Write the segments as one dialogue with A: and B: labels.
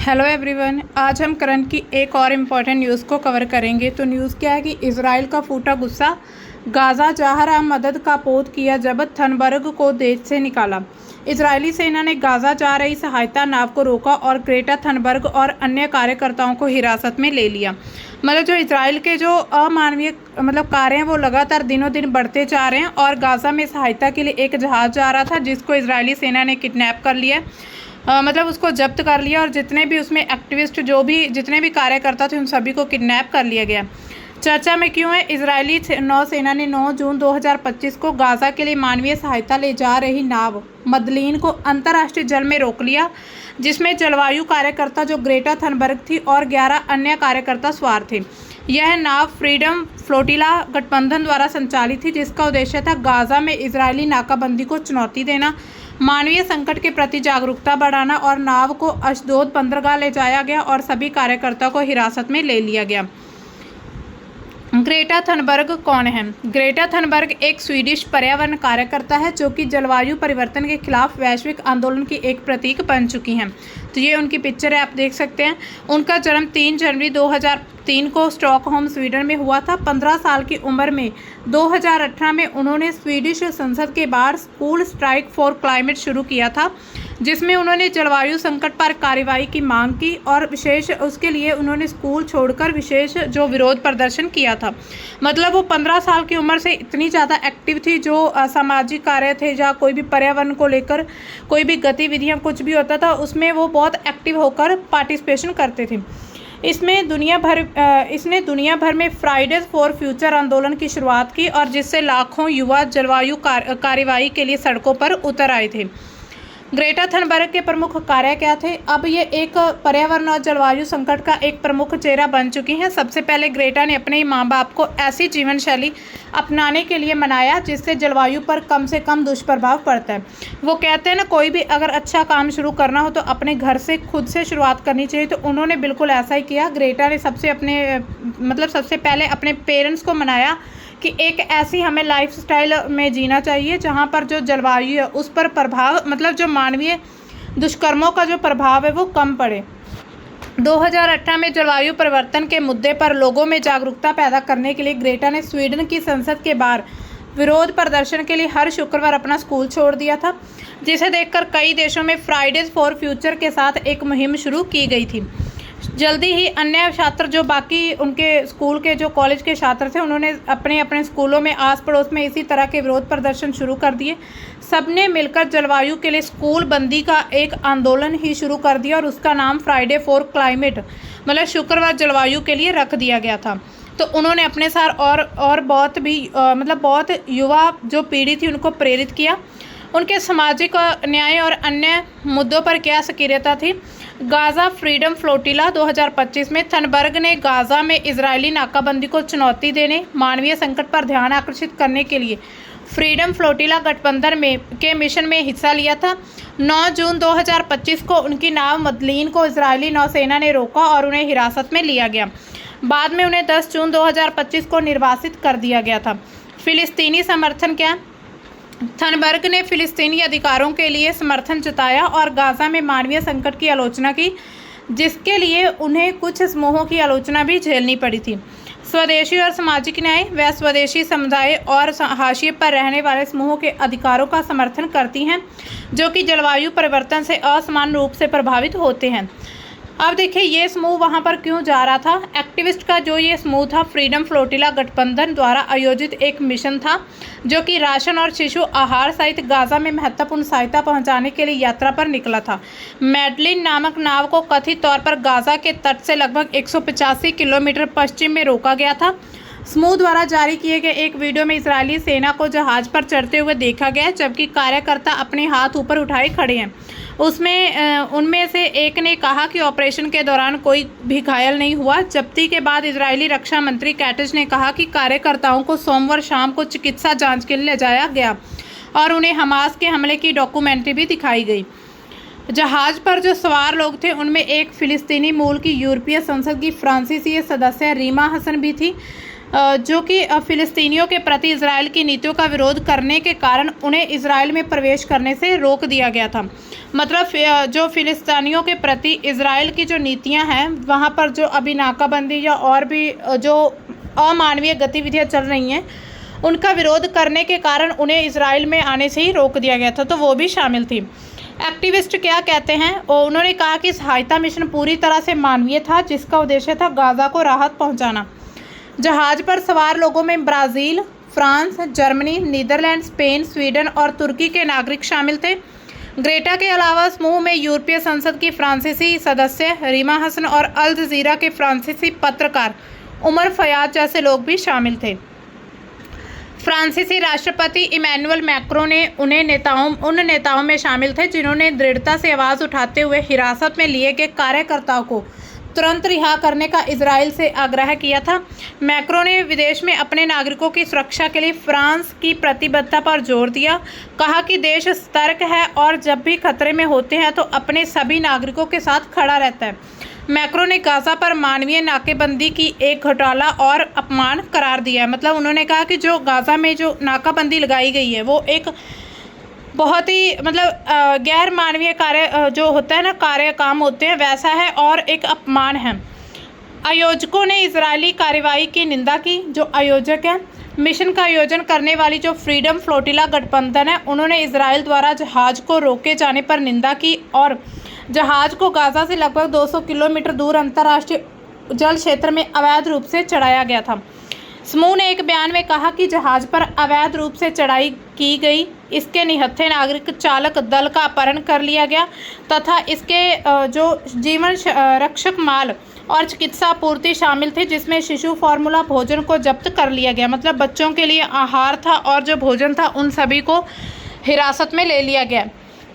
A: Hello everyone, आज हम current की एक और इम्पॉर्टेंट न्यूज़ को कवर करेंगे। तो न्यूज़ क्या है कि इजराइल का फूटा गुस्सा, गाज़ा जा रहा मदद का पोत किया जब थनबर्ग को देश से निकाला। इजरायली सेना ने गाज़ा जा रही सहायता नाव को रोका और ग्रेटा थनबर्ग और अन्य कार्यकर्ताओं को हिरासत में ले लिया। जो इसराइल के जो अमानवीय कार्य हैं वो लगातार दिनों दिन बढ़ते जा रहे हैं और गाज़ा में सहायता के लिए एक जहाज़ जा रहा था जिसको इजरायली सेना ने किडनैप कर लिया। उसको जब्त कर लिया और जितने भी उसमें एक्टिविस्ट जितने भी कार्यकर्ता थे उन सभी को किडनैप कर लिया गया। चर्चा में क्यों है? इजरायली नौसेना ने 9 जून 2025 को गाज़ा के लिए मानवीय सहायता ले जा रही नाव मदलीन को अंतर्राष्ट्रीय जल में रोक लिया, जिसमें जलवायु कार्यकर्ता जो ग्रेटा थनबर्ग थी और 11 अन्य कार्यकर्ता सवार थे। यह नाव फ्रीडम फ्लोटिला गठबंधन द्वारा संचालित थी, जिसका उद्देश्य था गाज़ा में इजरायली नाकाबंदी को चुनौती देना, मानवीय संकट के प्रति जागरूकता बढ़ाना। और नाव को अशदोद बंदरगाह ले जाया गया और सभी कार्यकर्ताओं को हिरासत में ले लिया गया। ग्रेटा थनबर्ग कौन है? ग्रेटा थनबर्ग एक स्वीडिश पर्यावरण कार्यकर्ता है जो कि जलवायु परिवर्तन के खिलाफ वैश्विक आंदोलन की एक प्रतीक बन चुकी हैं। तो ये उनकी पिक्चर है, आप देख सकते हैं। उनका जन्म 3 जनवरी 2003 को स्टॉकहोम स्वीडन में हुआ था। 15 साल की उम्र में 2018 में उन्होंने स्वीडिश संसद के बाहर स्कूल स्ट्राइक फॉर क्लाइमेट शुरू किया था, जिसमें उन्होंने जलवायु संकट पर कार्रवाई की मांग की और विशेष उसके लिए उन्होंने स्कूल छोड़कर विशेष जो विरोध प्रदर्शन किया था। वो 15 साल की उम्र से इतनी ज़्यादा एक्टिव थी, जो सामाजिक कार्य थे या कोई भी पर्यावरण को लेकर कोई भी गतिविधियाँ कुछ भी होता था उसमें वो बहुत एक्टिव होकर पार्टिसिपेशन करते थे। इसने दुनिया भर में फ्राइडेज फॉर फ्यूचर आंदोलन की शुरुआत की और जिससे लाखों युवा जलवायु कार्रवाई के लिए सड़कों पर उतर आए थे। ग्रेटा थनबर्ग के प्रमुख कार्य क्या थे? अब ये एक पर्यावरण और जलवायु संकट का एक प्रमुख चेहरा बन चुकी हैं। सबसे पहले ग्रेटा ने अपने माँ बाप को ऐसी जीवन शैली अपनाने के लिए मनाया जिससे जलवायु पर कम से कम दुष्प्रभाव पड़ता है। वो कहते हैं ना, कोई भी अगर अच्छा काम शुरू करना हो तो अपने घर से खुद से शुरुआत करनी चाहिए। तो उन्होंने बिल्कुल ऐसा ही किया। ग्रेटा ने सबसे पहले अपने पेरेंट्स को मनाया कि एक ऐसी हमें लाइफस्टाइल में जीना चाहिए जहाँ पर जो जलवायु है उस पर प्रभाव जो मानवीय दुष्कर्मों का जो प्रभाव है वो कम पड़े। 2018 में जलवायु परिवर्तन के मुद्दे पर लोगों में जागरूकता पैदा करने के लिए ग्रेटा ने स्वीडन की संसद के बाहर विरोध प्रदर्शन के लिए हर शुक्रवार अपना स्कूल छोड़ दिया था, जिसे देखकर कई देशों में फ्राइडेज फॉर फ्यूचर के साथ एक मुहिम शुरू की गई थी। जल्दी ही अन्य छात्र जो बाकी उनके स्कूल के जो कॉलेज के छात्र थे उन्होंने अपने अपने स्कूलों में आस पड़ोस में इसी तरह के विरोध प्रदर्शन शुरू कर दिए। सबने मिलकर जलवायु के लिए स्कूल बंदी का एक आंदोलन ही शुरू कर दिया और उसका नाम फ्राइडे फॉर क्लाइमेट शुक्रवार जलवायु के लिए रख दिया गया था। तो उन्होंने अपने साथ और बहुत युवा जो पीढ़ी थी उनको प्रेरित किया। उनके सामाजिक न्याय और अन्य मुद्दों पर क्या सक्रियता थी? गाज़ा फ्रीडम फ्लोटिला 2025 में थनबर्ग ने गाज़ा में इजरायली नाकाबंदी को चुनौती देने, मानवीय संकट पर ध्यान आकर्षित करने के लिए फ्रीडम फ्लोटिला गठबंधन के मिशन में हिस्सा लिया था। 9 जून 2025 को उनकी नाव मदलीन को इजरायली नौसेना ने रोका और उन्हें हिरासत में लिया गया। बाद में उन्हें 10 जून 2025 को निर्वासित कर दिया गया था। फिलिस्तीनी समर्थन क्या? थनबर्ग ने फिलिस्तीनी अधिकारों के लिए समर्थन जताया और गाज़ा में मानवीय संकट की आलोचना की, जिसके लिए उन्हें कुछ समूहों की आलोचना भी झेलनी पड़ी थी। स्वदेशी और सामाजिक न्याय, वह स्वदेशी समुदाय और हाशिए पर रहने वाले समूहों के अधिकारों का समर्थन करती हैं जो कि जलवायु परिवर्तन से असमान रूप से प्रभावित होते हैं। अब देखिए ये समूह वहाँ पर क्यों जा रहा था? एक्टिविस्ट का जो ये समूह था फ्रीडम फ्लोटिला गठबंधन द्वारा आयोजित एक मिशन था जो कि राशन और शिशु आहार सहित गाज़ा में महत्वपूर्ण सहायता पहुंचाने के लिए यात्रा पर निकला था। मैडलिन नामक नाव को कथित तौर पर गाज़ा के तट से लगभग 185 किलोमीटर पश्चिम में रोका गया था। समूह द्वारा जारी किए गए एक वीडियो में इजरायली सेना को जहाज पर चढ़ते हुए देखा गया, जबकि कार्यकर्ता अपने हाथ ऊपर उठाए खड़े हैं। उनमें से एक ने कहा कि ऑपरेशन के दौरान कोई भी घायल नहीं हुआ। जब्ती के बाद इजरायली रक्षा मंत्री कैटिश ने कहा कि कार्यकर्ताओं को सोमवार शाम को चिकित्सा जांच के लिए ले जाया गया और उन्हें हमास के हमले की डॉक्यूमेंट्री भी दिखाई गई। जहाज पर जो सवार लोग थे उनमें एक फिलिस्तीनी मूल की यूरोपीय संसद की फ्रांसीसी सदस्य रीमा हसन भी थी। जो कि फ़िलिस्तीनियों के प्रति इजराइल की नीतियों का विरोध करने के कारण उन्हें इजराइल में प्रवेश करने से रोक दिया गया था। मतलब जो फ़िलिस्तीनियों के प्रति इजराइल की जो नीतियां हैं, वहां पर जो अभी नाकाबंदी या और भी जो अमानवीय गतिविधियां चल रही हैं, उनका विरोध करने के कारण उन्हें इजराइल में आने से ही रोक दिया गया था, तो वो भी शामिल थी। एक्टिविस्ट क्या कहते हैं, उन्होंने कहा कि सहायता मिशन पूरी तरह से मानवीय था, जिसका उद्देश्य था गाज़ा को राहत पहुंचाना। जहाज पर सवार लोगों में Brazil, France, Germany, Netherlands, Spain, Sweden और तुर्की के नागरिक शामिल थे। ग्रेटा के अलावा समूह में यूरोपीय संसद की फ्रांसीसी सदस्य रीमा हसन और अल जजीरा के फ्रांसीसी पत्रकार उमर फयाद जैसे लोग भी शामिल थे। फ्रांसीसी राष्ट्रपति इमैनुअल मैक्रों ने उन नेताओं में शामिल थे जिन्होंने दृढ़ता से आवाज़ उठाते हुए हिरासत में लिए गए कार्यकर्ताओं को तुरंत रिहा करने का इजराइल से आग्रह किया था। मैक्रों ने विदेश में अपने नागरिकों की सुरक्षा के लिए फ्रांस की प्रतिबद्धता पर जोर दिया, कहा कि देश सतर्क है और जब भी खतरे में होते हैं तो अपने सभी नागरिकों के साथ खड़ा रहता है। मैक्रों ने गाज़ा पर मानवीय नाकेबंदी की एक घोटाला और अपमान करार दिया है। मतलब उन्होंने कहा कि जो गाज़ा में जो नाकाबंदी लगाई गई है वो एक बहुत ही गैर मानवीय कार्य जो होता है ना, कार्य काम होते हैं, वैसा है और एक अपमान है। आयोजकों ने इजरायली कार्रवाई की निंदा की। जो आयोजक हैं, मिशन का आयोजन करने वाली जो फ्रीडम फ्लोटिला गठबंधन है, उन्होंने इजराइल द्वारा जहाज को रोके जाने पर निंदा की और जहाज को गाज़ा से लगभग 200 किलोमीटर दूर अंतर्राष्ट्रीय जल क्षेत्र में अवैध रूप से चढ़ाया गया था। समूह ने एक बयान में कहा कि जहाज पर अवैध रूप से चढ़ाई की गई, इसके निहत्थे नागरिक चालक दल का अपहरण कर लिया गया तथा इसके जो जीवन रक्षक माल और चिकित्सा आपूर्ति शामिल थे, जिसमें शिशु फार्मूला भोजन को जब्त कर लिया गया। मतलब बच्चों के लिए आहार था और जो भोजन था उन सभी को हिरासत में ले लिया गया।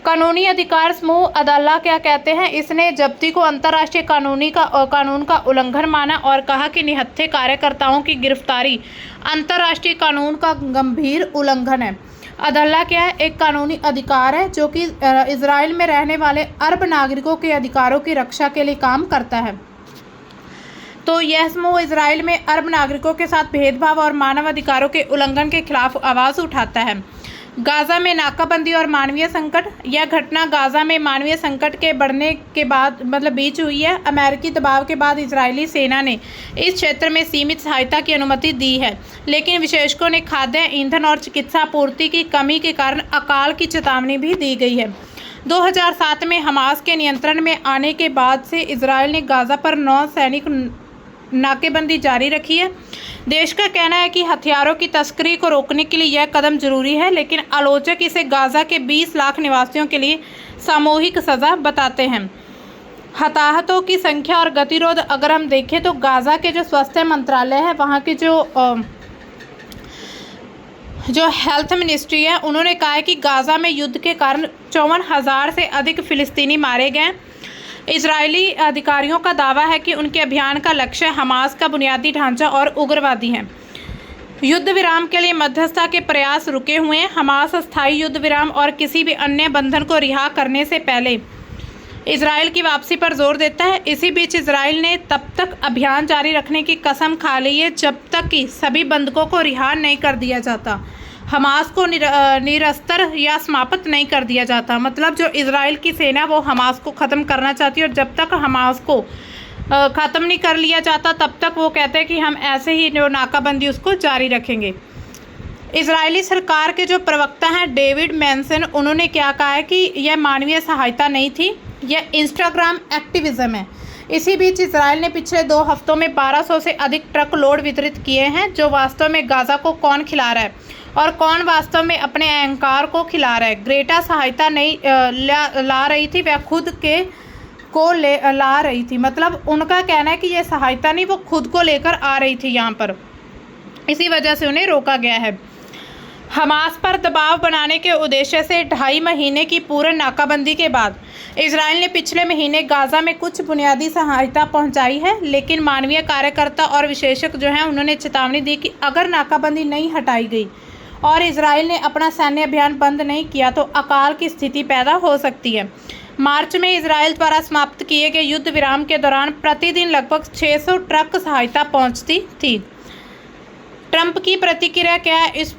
A: कानूनी अधिकार समूह अदालत क्या कहते हैं, इसने जब्ती को अंतर्राष्ट्रीय कानून का उल्लंघन माना और कहा कि निहत्थे कार्यकर्ताओं की गिरफ्तारी अंतर्राष्ट्रीय कानून का गंभीर उल्लंघन है। अदालत क्या है, एक कानूनी अधिकार है जो कि इजराइल में रहने वाले अरब नागरिकों के अधिकारों की रक्षा के लिए काम करता है। तो यह समूह इजराइल में अरब नागरिकों के साथ भेदभाव और मानव अधिकारों के उल्लंघन के खिलाफ आवाज़ उठाता है। गाज़ा में नाकाबंदी और मानवीय संकट, यह घटना गाज़ा में मानवीय संकट के बढ़ने के बाद बीच हुई है। अमेरिकी दबाव के बाद इजरायली सेना ने इस क्षेत्र में सीमित सहायता की अनुमति दी है, लेकिन विशेषज्ञों ने खाद्य, ईंधन और चिकित्सा आपूर्ति की कमी के कारण अकाल की चेतावनी भी दी गई है। 2007 में हमास के नियंत्रण में आने के बाद से इजराइल ने गाज़ा पर 9 सैनिक नाकेबंदी जारी रखी है। देश का कहना है कि हथियारों की तस्करी को रोकने के लिए यह कदम जरूरी है, लेकिन आलोचक इसे गाज़ा के 20 लाख निवासियों के लिए सामूहिक सज़ा बताते हैं। हताहतों की संख्या और गतिरोध अगर हम देखें तो गाज़ा के जो स्वास्थ्य मंत्रालय है, वहाँ के जो हेल्थ मिनिस्ट्री है, उन्होंने कहा है कि गाज़ा में युद्ध के कारण 54,000 से अधिक फिलिस्तीनी मारे गए। इजरायली अधिकारियों का दावा है कि उनके अभियान का लक्ष्य हमास का बुनियादी ढांचा और उग्रवादी हैं। युद्ध विराम के लिए मध्यस्थता के प्रयास रुके हुए हैं। हमास अस्थायी युद्ध विराम और किसी भी अन्य बंधन को रिहा करने से पहले इजराइल की वापसी पर जोर देता है। इसी बीच इजराइल ने तब तक अभियान जारी रखने की कसम खा ली है जब तक कि सभी बंधकों को रिहा नहीं कर दिया जाता, हमास को निरस्तर या समाप्त नहीं कर दिया जाता। मतलब जो इजराइल की सेना वो हमास को ख़त्म करना चाहती है और जब तक हमास को ख़त्म नहीं कर लिया जाता तब तक वो कहते हैं कि हम ऐसे ही जो नाकाबंदी उसको जारी रखेंगे। इजरायली सरकार के जो प्रवक्ता हैं डेविड मैनसन, उन्होंने क्या कहा है कि यह मानवीय सहायता नहीं थी, यह इंस्टाग्राम एक्टिविज्म है। इसी बीच इजराइल ने पिछले 2 हफ्तों में 1200 से अधिक ट्रक लोड वितरित किए हैं। जो वास्तव में गाज़ा को कौन खिला रहा है और कौन वास्तव में अपने अहंकार को खिला रहा है। ग्रेटा सहायता नहीं ला रही थी, वह खुद को ला रही थी। मतलब उनका कहना है कि यह सहायता नहीं, वो खुद को लेकर आ रही थी यहाँ पर, इसी वजह से उन्हें रोका गया है। हमास पर दबाव बनाने के उद्देश्य से 2.5 महीने की पूर्ण नाकाबंदी के बाद इजराइल ने पिछले महीने गाज़ा में कुछ बुनियादी सहायता पहुंचाई है, लेकिन मानवीय कार्यकर्ता और विशेषज्ञ जो हैं उन्होंने चेतावनी दी कि अगर नाकाबंदी नहीं हटाई गई और इजराइल ने अपना सैन्य अभियान बंद नहीं किया तो अकाल की स्थिति पैदा हो सकती है। मार्च में इजराइल द्वारा समाप्त किए गए युद्ध विराम के दौरान प्रतिदिन लगभग 600 ट्रक सहायता पहुंचती थी। ट्रंप की प्रतिक्रिया क्या है इस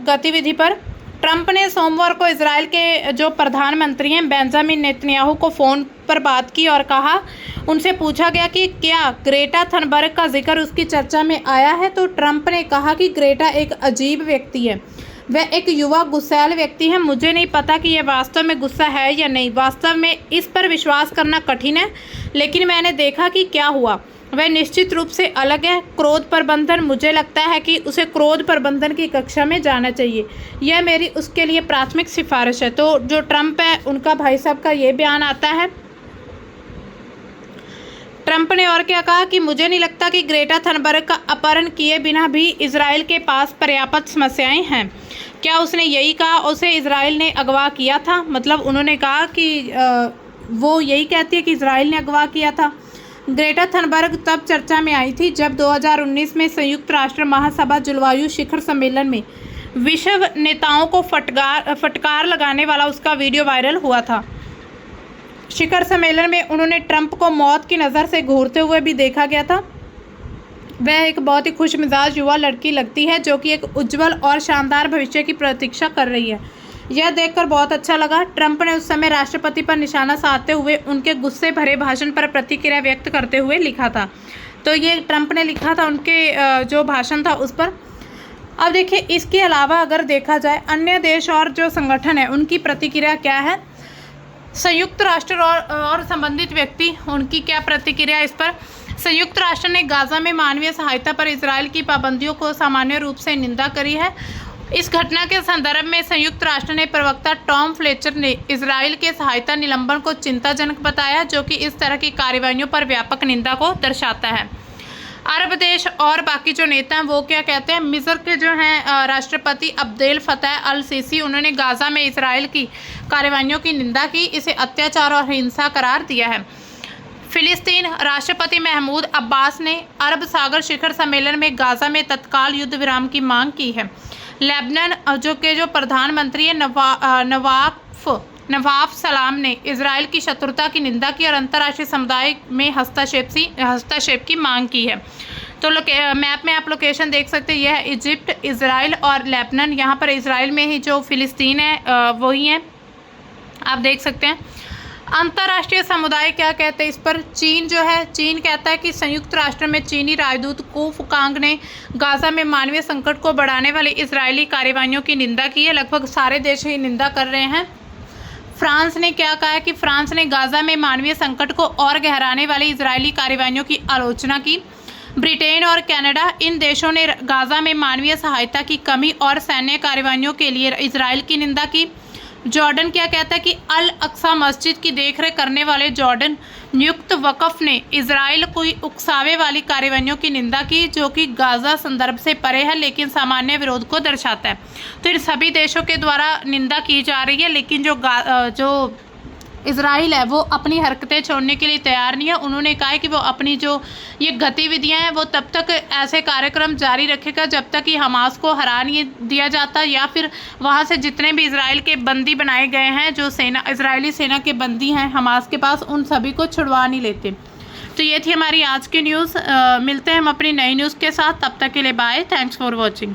A: गतिविधि पर? ट्रंप ने सोमवार को इजराइल के जो प्रधानमंत्री हैं बेंजामिन नेतन्याहू को फ़ोन पर बात की और कहा, उनसे पूछा गया कि क्या ग्रेटा थनबर्ग का जिक्र उसकी चर्चा में आया है, तो ट्रंप ने कहा कि ग्रेटा एक अजीब व्यक्ति है, वह एक युवा गुस्सैल व्यक्ति है। मुझे नहीं पता कि यह वास्तव में गुस्सा है या नहीं, वास्तव में इस पर विश्वास करना कठिन है, लेकिन मैंने देखा कि क्या हुआ, वह निश्चित रूप से अलग है। क्रोध प्रबंधन, मुझे लगता है कि उसे क्रोध प्रबंधन की कक्षा में जाना चाहिए, यह मेरी उसके लिए प्राथमिक सिफारिश है। तो जो ट्रंप है उनका भाई साहब का ये बयान आता है। ट्रंप ने और क्या कहा कि मुझे नहीं लगता कि ग्रेटा थनबर्ग का अपहरण किए बिना भी इजराइल के पास पर्याप्त समस्याएं हैं। क्या उसने यही कहा उसे इजराइल ने अगवा किया था? मतलब उन्होंने कहा कि वो यही कहती है कि इजराइल ने अगवा किया था। ग्रेटा थनबर्ग तब चर्चा में आई थी जब 2019 में संयुक्त राष्ट्र महासभा जलवायु शिखर सम्मेलन में विश्व नेताओं को फटकार लगाने वाला उसका वीडियो वायरल हुआ था। शिखर सम्मेलन में उन्होंने ट्रंप को मौत की नज़र से घूरते हुए भी देखा गया था। वह एक बहुत ही खुश मिजाज युवा लड़की लगती है जो कि एक उज्जवल और शानदार भविष्य की प्रतीक्षा कर रही है। यह देखकर बहुत अच्छा लगा। ट्रंप ने उस समय राष्ट्रपति पर निशाना साधते हुए उनके गुस्से भरे भाषण पर प्रतिक्रिया व्यक्त करते हुए लिखा था। तो ये ट्रंप ने लिखा था उनके जो भाषण था उस पर। अब देखिए, इसके अलावा अगर देखा जाए अन्य देश और जो संगठन है उनकी प्रतिक्रिया क्या है, संयुक्त राष्ट्र और संबंधित व्यक्ति उनकी क्या प्रतिक्रिया इस पर। संयुक्त राष्ट्र ने गाजा में मानवीय सहायता पर इजराइल की पाबंदियों को सामान्य रूप से निंदा करी है। इस घटना के संदर्भ में संयुक्त राष्ट्र ने प्रवक्ता टॉम फ्लेचर ने इजराइल के सहायता निलंबन को चिंताजनक बताया, जो कि इस तरह की कार्रवाइयों पर व्यापक निंदा को दर्शाता है। अरब देश और बाकी जो नेता हैं वो क्या कहते हैं? मिस्र के जो हैं राष्ट्रपति अब्देल फतह अल सीसी, उन्होंने गाजा में इजराइल की कार्रवाइयों की निंदा की, इसे अत्याचार और हिंसा करार दिया है। फिलिस्तीन राष्ट्रपति महमूद अब्बास ने अरब सागर शिखर सम्मेलन में गाजा में तत्काल युद्ध विराम की मांग की है। लेबनान जो प्रधानमंत्री है नवाफ सलाम ने इजराइल की शत्रुता की निंदा की और अंतर्राष्ट्रीय समुदाय में हस्तक्षेप की मांग की है। तो मैप में आप लोकेशन देख सकते हैं, यह है इजिप्ट, इजराइल और लेबनान। यहाँ पर इजराइल में ही जो फिलिस्तीन है वही है, आप देख सकते हैं। अंतर्राष्ट्रीय समुदाय क्या कहते हैं इस पर? चीन जो है, चीन कहता है कि संयुक्त राष्ट्र में चीनी राजदूत कू फुकांग ने गाजा में मानवीय संकट को बढ़ाने वाली इजरायली कार्रवाइयों की निंदा की है। लगभग सारे देश ही निंदा कर रहे हैं। फ्रांस ने क्या कहा है कि फ्रांस ने गाजा में मानवीय संकट को और गहराने वाली इजरायली कार्रवाइयों की आलोचना की। ब्रिटेन और कनाडा, इन देशों ने गाजा में मानवीय सहायता की कमी और सैन्य कार्रवाइयों के लिए इजराइल की निंदा की। जॉर्डन क्या कहता है कि अल अक्सा मस्जिद की देखरेख करने वाले जॉर्डन नियुक्त वक़फ़ ने इजराइल को उकसावे वाली कार्रवाइयों की निंदा की, जो कि गाजा संदर्भ से परे है लेकिन सामान्य विरोध को दर्शाता है। तो इन सभी देशों के द्वारा निंदा की जा रही है, लेकिन जो इजराइल है वो अपनी हरकतें छोड़ने के लिए तैयार नहीं है। उन्होंने कहा है कि वो अपनी जो ये गतिविधियां हैं वो तब तक ऐसे कार्यक्रम जारी रखेगा जब तक कि हमास को हरा नहीं दिया जाता, या फिर वहां से जितने भी इजराइल के बंदी बनाए गए हैं, जो इजरायली सेना के बंदी हैं हमास के पास, उन सभी को छुड़वा नहीं लेते। तो ये थी हमारी आज की न्यूज़। मिलते हैं हम अपनी नई न्यूज़ के साथ, तब तक के लिए बाय। Thanks for watching.